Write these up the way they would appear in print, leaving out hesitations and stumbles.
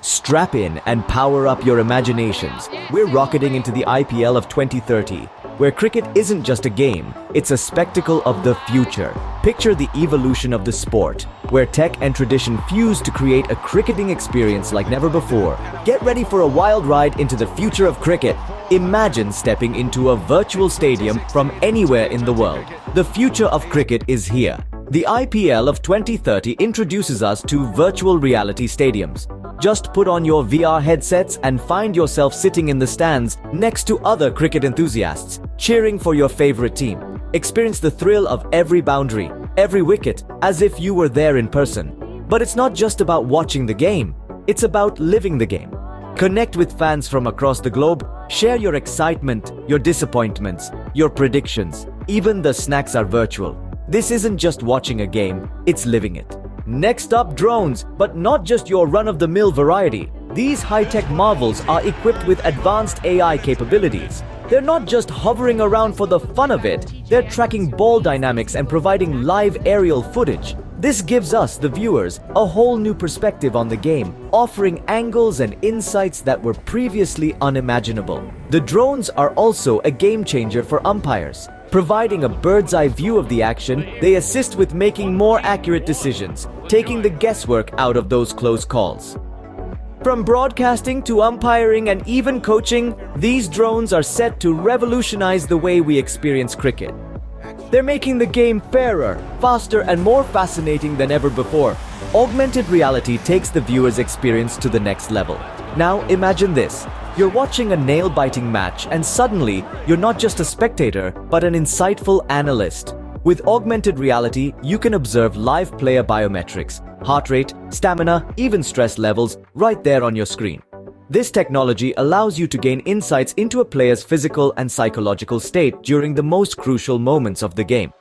Strap in and power up your imaginations. We're rocketing into the IPL of 2030, where cricket isn't just a game, it's a spectacle of the future. Picture the evolution of the sport, where tech and tradition fuse to create a cricketing experience like never before. Get ready for a wild ride into the future of cricket. Imagine stepping into a virtual stadium from anywhere in the world. The future of cricket is here. The IPL of 2030 introduces us to virtual reality stadiums. Just put on your VR headsets and find yourself sitting in the stands next to other cricket enthusiasts, cheering for your favorite team. Experience the thrill of every boundary, every wicket, as if you were there in person. But it's not just about watching the game, it's about living the game. Connect with fans from across the globe, share your excitement, your disappointments, your predictions. Even the snacks are virtual. This isn't just watching a game, it's living it. Next up, drones, but not just your run-of-the-mill variety. These high-tech marvels are equipped with advanced AI capabilities. They're not just hovering around for the fun of it, they're tracking ball dynamics and providing live aerial footage. This gives us, the viewers, a whole new perspective on the game, offering angles and insights that were previously unimaginable. The drones are also a game changer for umpires. Providing a bird's-eye view of the action, they assist with making more accurate decisions, taking the guesswork out of those close calls. From broadcasting to umpiring and even coaching, these drones are set to revolutionize the way we experience cricket. They're making the game fairer, faster, and more fascinating than ever before. Augmented reality takes the viewer's experience to the next level. Now imagine this. You're watching a nail-biting match and suddenly, you're not just a spectator, but an insightful analyst. With augmented reality, you can observe live player biometrics, heart rate, stamina, even stress levels right there on your screen. This technology allows you to gain insights into a player's physical and psychological state during the most crucial moments of the game.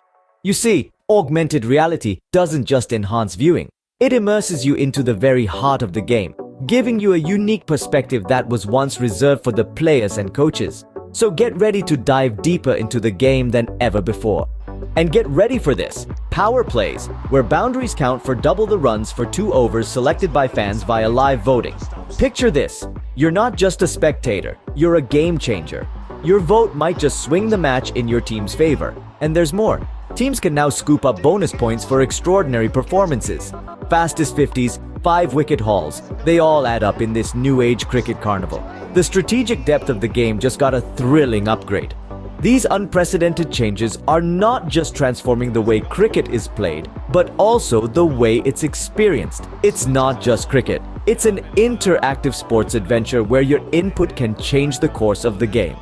You see, augmented reality doesn't just enhance viewing, it immerses you into the very heart of the game, giving you a unique perspective that was once reserved for the players and coaches. So get ready to dive deeper into the game than ever before. And get ready for this, power plays, where boundaries count for double the runs for 2 overs selected by fans via live voting. Picture this, you're not just a spectator, you're a game changer. Your vote might just swing the match in your team's favor. And there's more. Teams can now scoop up bonus points for extraordinary performances. Fastest 50s, 5-wicket hauls, they all add up in this new age cricket carnival. The strategic depth of the game just got a thrilling upgrade. These unprecedented changes are not just transforming the way cricket is played, but also the way it's experienced. It's not just cricket, it's an interactive sports adventure where your input can change the course of the game.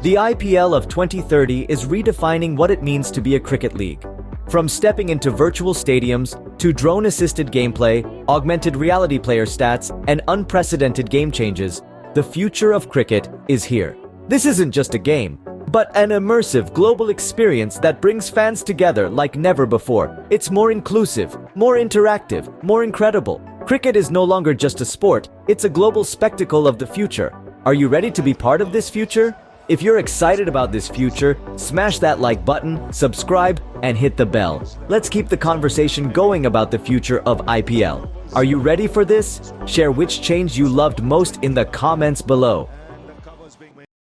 The IPL of 2030 is redefining what it means to be a cricket league. From stepping into virtual stadiums to drone-assisted gameplay, augmented reality player stats, and unprecedented game changes, the future of cricket is here. This isn't just a game, but an immersive global experience that brings fans together like never before. It's more inclusive, more interactive, more incredible. Cricket is no longer just a sport, it's a global spectacle of the future. Are you ready to be part of this future? If you're excited about this future, smash that like button, subscribe, and hit the bell. Let's keep the conversation going about the future of IPL. Are you ready for this? Share which change you loved most in the comments below.